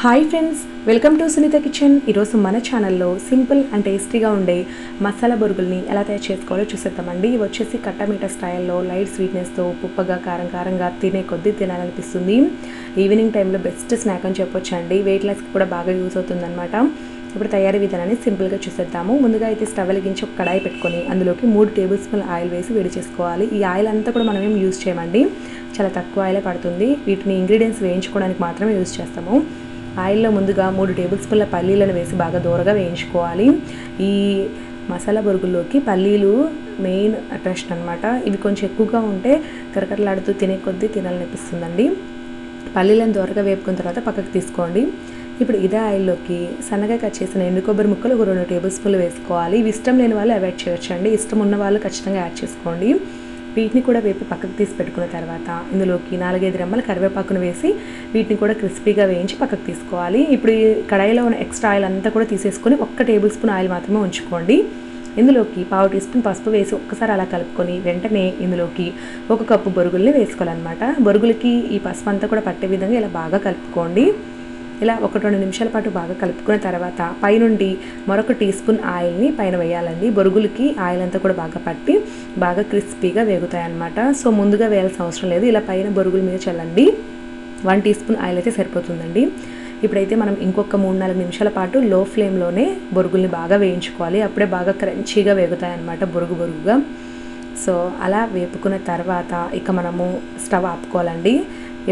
Hi friends, welcome to Sunitha kitchen. ఈరోజు మన ఛానల్లో సింపుల్ అండ్ టేస్టీగా ఉండే మసాలా బొరుగుల్ని ఎలా తయారు చేసుకోవాలో చూసేద్దామండి. ఇవి వచ్చేసి కట్టమీట స్టైల్లో లైట్ స్వీట్నెస్తో ఉప్పుగా కారంగా తినే కొద్దీ తినాలనిపిస్తుంది. ఈవినింగ్ టైంలో బెస్ట్ స్నాక్ అని చెప్పొచ్చండి. వెయిట్ లాస్కి కూడా బాగా యూజ్ అవుతుందన్నమాట. ఇప్పుడు తయారీ విధానాన్ని సింపుల్గా చూసేద్దాము. ముందుగా అయితే స్టవ్ వెలిగించి ఒక కడాయి పెట్టుకొని అందులోకి 3 టేబుల్ స్పూన్ ఆయిల్ వేసి వేడి చేసుకోవాలి. ఈ ఆయిల్ అంతా కూడా మనం ఏం యూజ్ చేయమండి, చాలా తక్కువ ఆయిలే పడుతుంది. వీటిని ఇంగ్రీడియంట్స్ వేయించుకోవడానికి మాత్రమే యూజ్ చేస్తాము. ఆయిల్లో ముందుగా 3 టేబుల్ స్పూన్ల పల్లీలను వేసి బాగా దూరగా వేయించుకోవాలి. ఈ మసాలా బొరుగుల్లోకి పల్లీలు మెయిన్ అట్రాక్షన్ అనమాట. ఇవి కొంచెం ఎక్కువగా ఉంటే కరకరలాడుతూ తినే కొద్దీ తినాలనిపిస్తుందండి. పల్లీలను దూరగా వేపుకున్న తర్వాత పక్కకు తీసుకోండి. ఇప్పుడు ఇదే ఆయిల్లోకి సన్నగా కట్ చేసిన ఎండు కొబ్బరి ముక్కలు ఒక 2 టేబుల్ స్పూన్లు వేసుకోవాలి. ఇవి ఇష్టం లేని వాళ్ళు అవాయిడ్ చేయొచ్చండి. ఇష్టం ఉన్న వాళ్ళు ఖచ్చితంగా యాడ్ చేసుకోండి. వీటిని కూడా వేపి పక్కకు తీసి పెట్టుకున్న తర్వాత ఇందులోకి 4-5 రెమ్మల కరివేపాకును వేసి వీటిని కూడా క్రిస్పీగా వేయించి పక్కకు తీసుకోవాలి. ఇప్పుడు ఈ కడాయిలో ఉన్న ఎక్స్ట్రా ఆయిల్ అంతా కూడా తీసేసుకొని 1 టేబుల్ స్పూన్ ఆయిల్ మాత్రమే ఉంచుకోండి. ఇందులోకి 1/2 టీ స్పూన్ పసుపు వేసి ఒక్కసారి అలా కలుపుకొని వెంటనే ఇందులోకి 1 కప్పు బొరుగుల్ని వేసుకోవాలన్నమాట. బొరుగులకి ఈ పసుపు అంతా కూడా పట్టే విధంగా ఇలా బాగా కలుపుకోండి. ఇలా 1-2 నిమిషాల పాటు బాగా కలుపుకున్న తర్వాత పైనుండి మరొక టీ స్పూన్ ఆయిల్ని పైన వేయాలండి. బొరుగులకి ఆయిల్ అంతా కూడా బాగా పట్టి బాగా క్రిస్పీగా వేగుతాయి అన్నమాట. సో ముందుగా వేయాల్సిన అవసరం లేదు. ఇలా పైన బొరుగుల మీద చల్లండి. 1 టీ స్పూన్ ఆయిల్ అయితే సరిపోతుందండి. ఇప్పుడైతే మనం ఇంకొక 3-4 నిమిషాల పాటు లో ఫ్లేమ్లోనే బొరుగుల్ని బాగా వేయించుకోవాలి. అప్పుడే బాగా క్రంచీగా వేగుతాయి అన్నమాట, బొరుగుగా. సో అలా వేపుకున్న తర్వాత ఇక మనము స్టవ్ ఆపుకోవాలండి.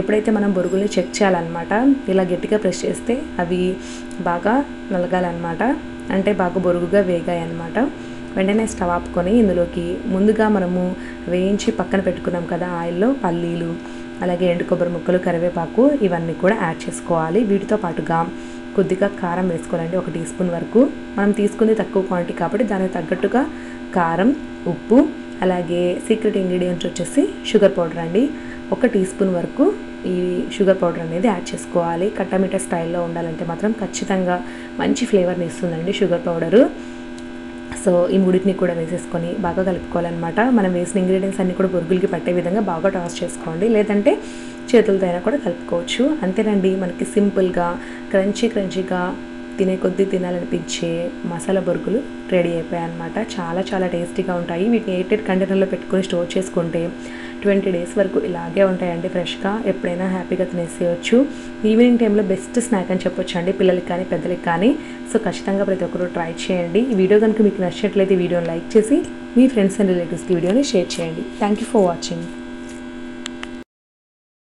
ఎప్పుడైతే మనం బొరుగుల్ని చెక్ చేయాలన్నమాట, ఇలా గట్టిగా ప్రెస్ చేస్తే అవి బాగా నలగాలన్నమాట, అంటే బాగా బొరుగుగా వేగాయి అన్నమాట. వెంటనే స్టవ్ ఆపుకొని ఇందులోకి ముందుగా మనము వేయించి పక్కన పెట్టుకున్నాం కదా ఆయిల్లో పల్లీలు, అలాగే ఎండు కొబ్బరి ముక్కలు, కరివేపాకు ఇవన్నీ కూడా యాడ్ చేసుకోవాలి. వీటితో పాటుగా కొద్దిగా కారం వేసుకోవాలండి, 1 టీ స్పూన్ వరకు. మనం తీసుకుంది తక్కువ క్వాంటిటీ కాబట్టి దానికి తగ్గట్టుగా కారం, ఉప్పు, అలాగే సీక్రెట్ ఇంగ్రీడియంట్స్ వచ్చేసి షుగర్ పౌడర్ అండి. 1 టీ స్పూన్ వరకు ఈ షుగర్ పౌడర్ అనేది యాడ్ చేసుకోవాలి. కట్టమిట స్టైల్లో ఉండాలంటే మాత్రం ఖచ్చితంగా మంచి ఫ్లేవర్ని ఇస్తుందండి షుగర్ పౌడరు. సో ఈ మూడింటిని కూడా వేసేసుకొని బాగా కలుపుకోవాలన్నమాట. మనం వేసిన ఇంగ్రీడియంట్స్ అన్నీ కూడా బొరుగులకి పట్టే విధంగా బాగా టాస్ చేసుకోండి, లేదంటే చేతులతో అయినా కూడా కలుపుకోవచ్చు. అంతేనండి, మనకి సింపుల్గా క్రంచీగా తినే కొద్దీ తినాలనిపించే మసాలా బొరుగులు రెడీ అయిపోయాయి అన్నమాట. చాలా టేస్టీగా ఉంటాయి. వీటిని ఎయిటెడ్ కంటైనర్లో పెట్టుకొని స్టోర్ చేసుకుంటే 20 డేస్ వరకు ఇలాగే ఉంటాయండి ఫ్రెష్గా. ఎప్పుడైనా హ్యాపీగా తినేసేయచ్చు. ఈవినింగ్ టైంలో బెస్ట్ స్నాక్ అని చెప్పొచ్చు అండి, పిల్లలకి కానీ పెద్దలకి కానీ. సో ఖచ్చితంగా ప్రతి ఒక్కరు ట్రై చేయండి. ఈ వీడియో కనుక మీకు నచ్చినట్లయితే వీడియోని లైక్ చేసి మీ ఫ్రెండ్స్ అండ్ రిలేటివ్స్కి వీడియోని షేర్ చేయండి. Thank you for watching.